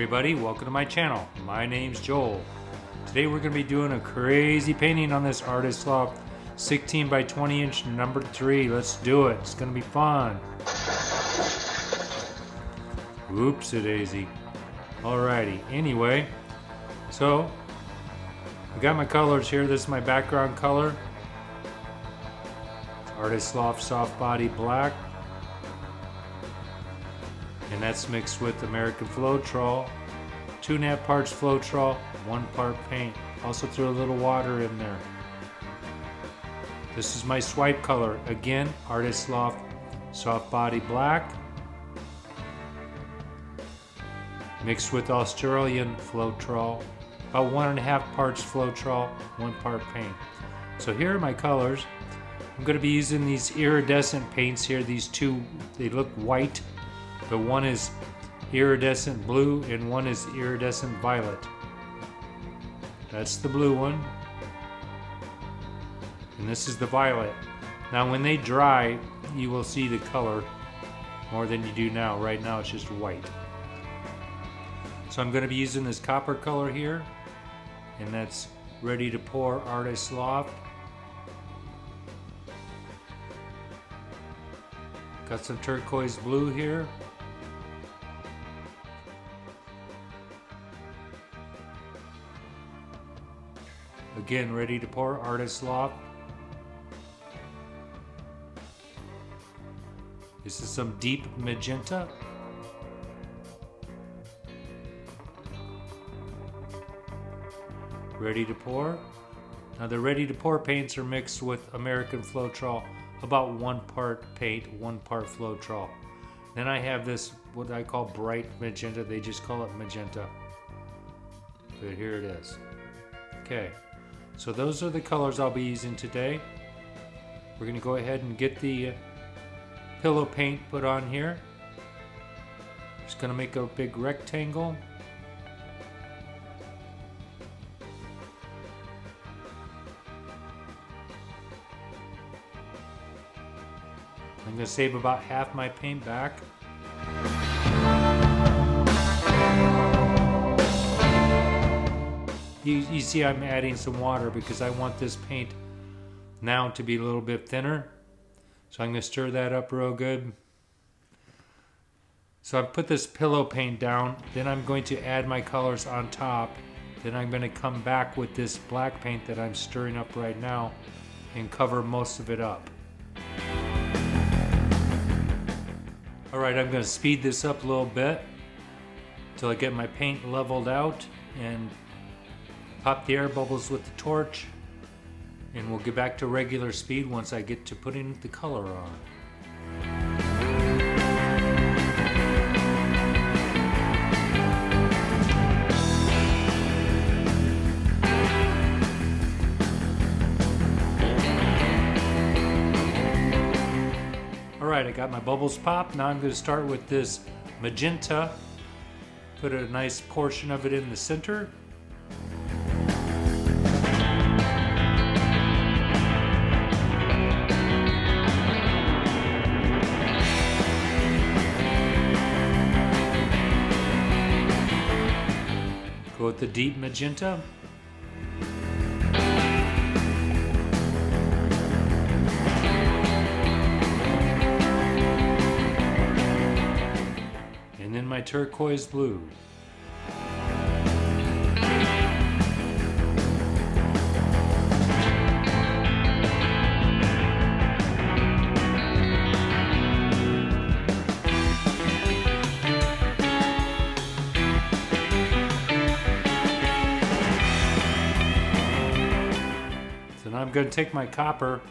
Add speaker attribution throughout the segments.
Speaker 1: everybody, welcome to my channel. My name's Joel. Today we're going to be doing a crazy painting on this Artist Loft 16 by 20 inch number 3. Let's do it. It's going to be fun. Oopsie-daisy. Alrighty, anyway, so I got my colors here. This is my background color. It's Artist Loft Soft Body Black. And that's mixed with American Floetrol, 2.5 parts Floetrol, 1 part paint. Also threw a little water in there. This is my swipe color. Again, Artist Loft Soft Body Black, mixed with Australian Floetrol, about 1.5 parts Floetrol, 1 part paint. So here are my colors. I'm going to be using these iridescent paints here. These two, they look white. But one is iridescent blue and one is iridescent violet. That's the blue one. And this is the violet. Now when they dry, you will see the color more than you do now. Right now it's just white. So I'm going to be using this copper color here. And that's Ready to Pour Artist Loft. Got some turquoise blue here. Again, Ready to Pour Artist Loft. This is some deep magenta. Ready to Pour. Now the Ready to Pour paints are mixed with American Floetrol, about 1 part paint, 1 part Floetrol. Then I have this, what I call bright magenta. They just call it magenta. But here it is. Okay. So those are the colors I'll be using today. We're going to go ahead and get the pillow paint put on here. Just going to make a big rectangle. I'm going to save about half my paint back. You see I'm adding some water because I want this paint now to be a little bit thinner. So I'm going to stir that up real good. So I've put this pillow paint down. Then I'm going to add my colors on top. Then I'm going to come back with this black paint that I'm stirring up right now and cover most of it up. Alright, I'm going to speed this up a little bit until I get my paint leveled out and pop the air bubbles with the torch, and we'll get back to regular speed once I get to putting the color on. Alright, I got my bubbles popped. Now I'm going to start with this magenta, put a nice portion of it in the center. Go with the deep magenta. And then my turquoise blue. I'm going to take my copper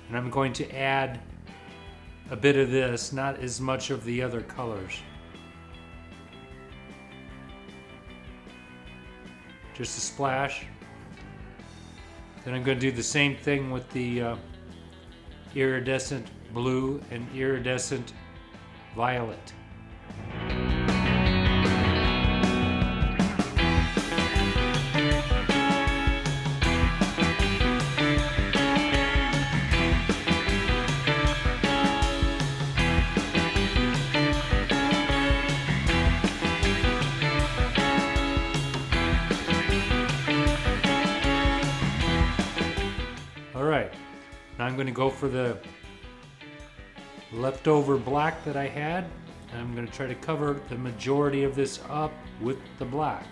Speaker 1: and I'm going to add a bit of this, not as much of the other colors. Just a splash. Then I'm going to do the same thing with the iridescent blue and iridescent violet. Now I'm going to go for the leftover black that I had, and I'm going to try to cover the majority of this up with the black.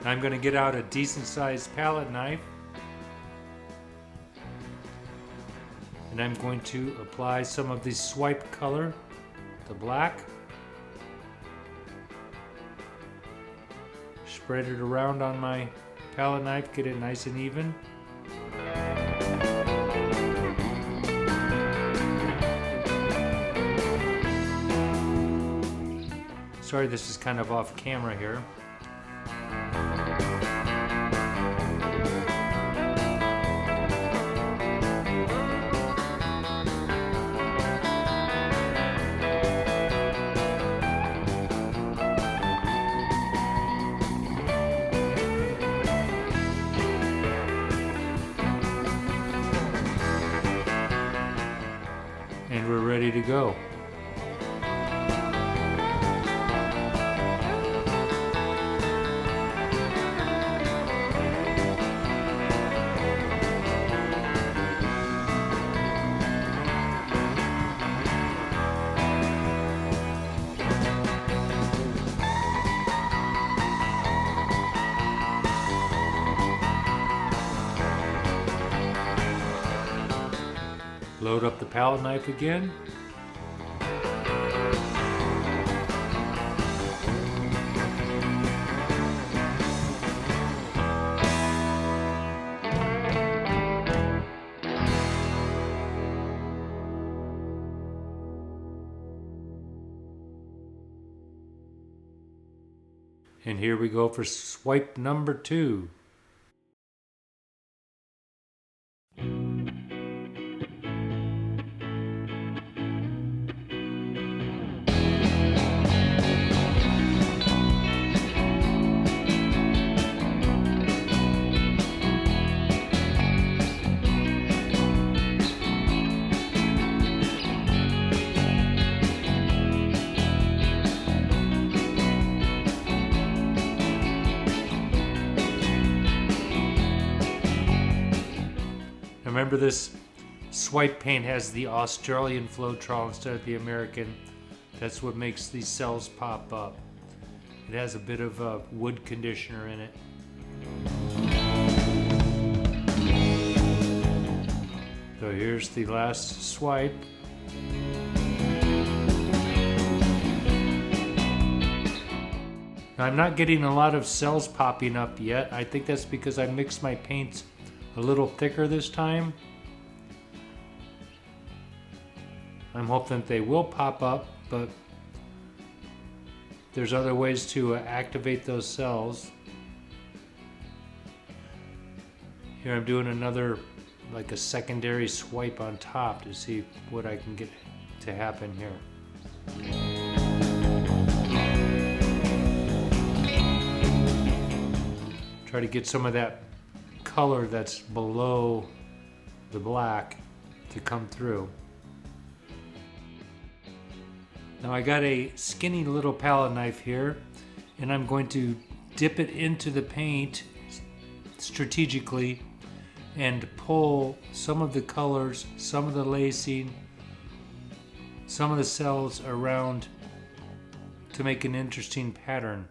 Speaker 1: I'm going to get out a decent sized palette knife, and I'm going to apply some of the swipe color, the black. Spread it around on my palette knife, get it nice and even. Sorry, this is kind of off camera here. And we're ready to go. Load up the palette knife again. And here we go for swipe number 2. Remember, this swipe paint has the Australian Floetrol instead of the American. That's what makes these cells pop up. It has a bit of a wood conditioner in it. So here's the last swipe. Now, I'm not getting a lot of cells popping up yet. I think that's because I mixed my paints a little thicker this time. I'm hoping that they will pop up, but there's other ways to activate those cells. Here I'm doing another, like a secondary swipe on top to see what I can get to happen here. Try to get some of that color that's below the black to come through. Now I got a skinny little palette knife here, and I'm going to dip it into the paint strategically and pull some of the colors, some of the lacing, some of the cells around to make an interesting pattern.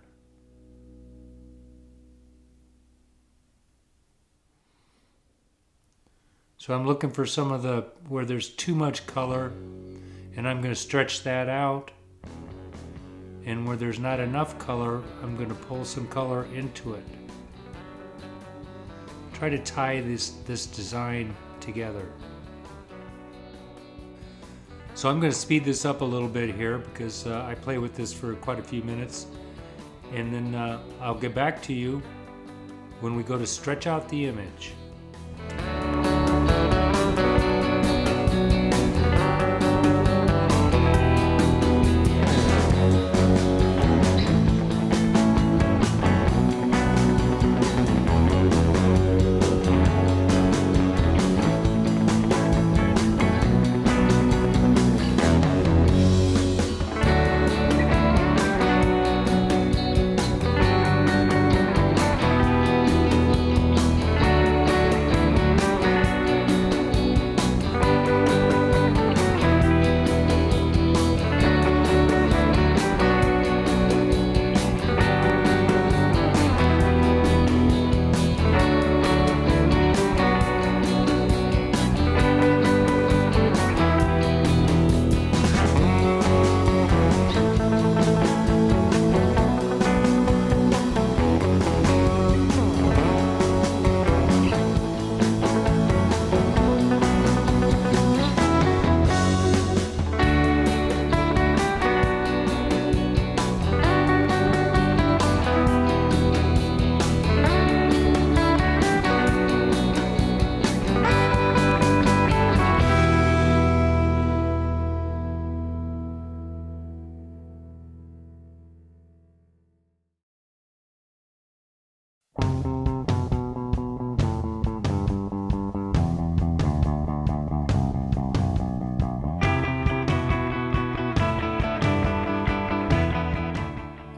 Speaker 1: So I'm looking for some of the where there's too much color, and I'm going to stretch that out. And where there's not enough color, I'm going to pull some color into it. Try to tie this design together. So I'm going to speed this up a little bit here because I play with this for quite a few minutes. And then I'll get back to you when we go to stretch out the image.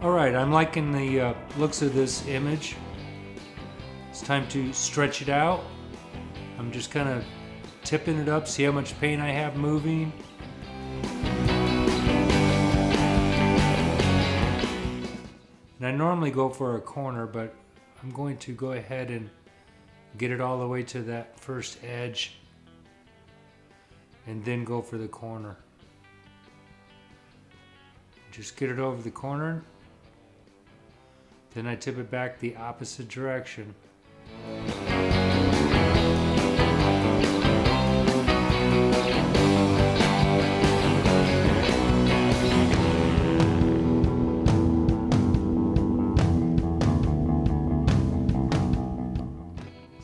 Speaker 1: Alright, I'm liking the looks of this image. It's time to stretch it out. I'm just kind of tipping it up, see how much paint I have moving. And I normally go for a corner, but I'm going to go ahead and get it all the way to that first edge and then go for the corner. Just get it over the corner. Then I tip it back the opposite direction.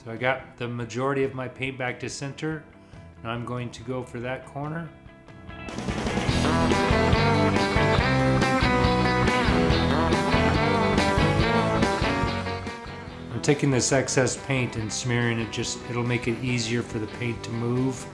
Speaker 1: So I got the majority of my paint back to center. Now I'm going to go for that corner. I'm taking this excess paint and smearing it, it'll make it easier for the paint to move.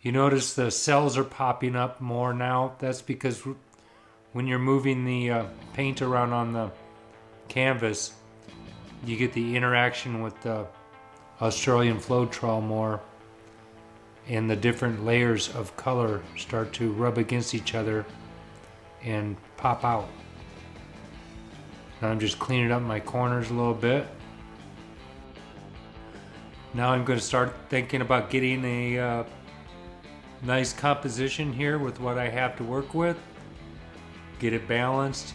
Speaker 1: You notice the cells are popping up more now. That's because when you're moving the paint around on the canvas, you get the interaction with the Australian Floetrol more, and the different layers of color start to rub against each other and pop out. Now I'm just cleaning up my corners a little bit. Now I'm going to start thinking about getting a nice composition here with what I have to work with. Get it balanced,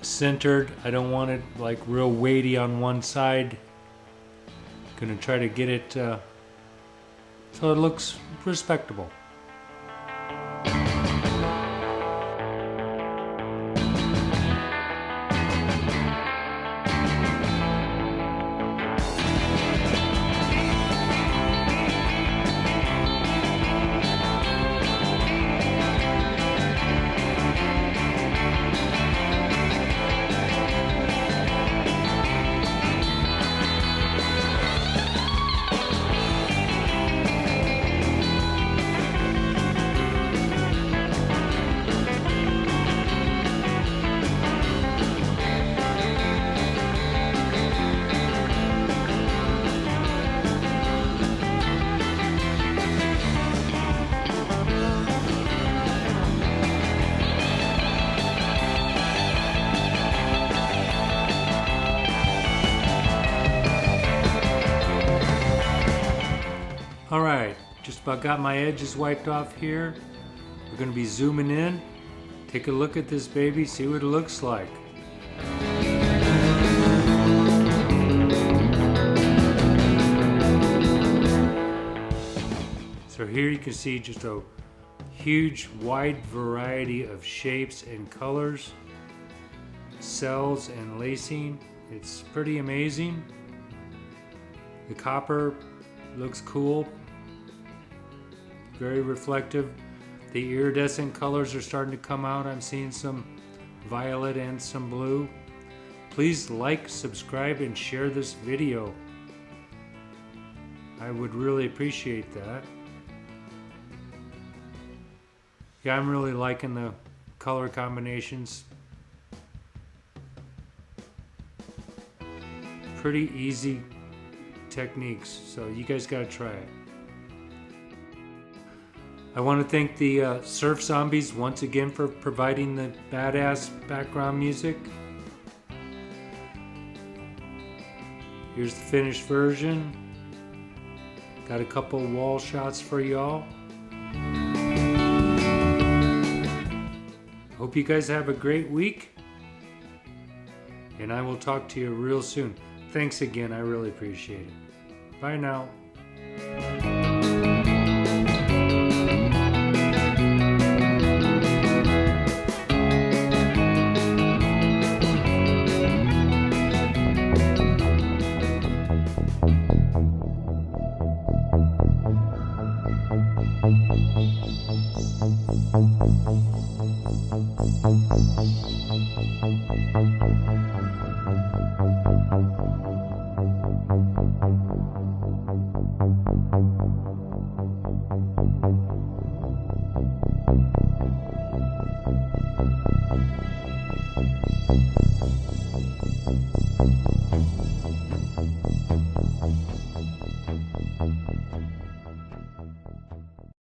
Speaker 1: centered. I don't want it like real weighty on one side Gonna try to get it so it looks respectable. Alright, just about got my edges wiped off here. We're going to be zooming in. Take a look at this baby, see what it looks like. So here you can see just a huge wide variety of shapes and colors, cells and lacing. It's pretty amazing. The copper looks cool, very reflective. The iridescent colors are starting to come out. I'm seeing some violet and some blue. Please like, subscribe, and share this video. I would really appreciate that. Yeah, I'm really liking the color combinations. Pretty easy techniques, so you guys gotta try it. I want to thank the Surf Zombies once again for providing the badass background music. Here's the finished version. Got a couple wall shots for y'all. Hope you guys have a great week, and I will talk to you real soon. Thanks again, I really appreciate it. Bye now.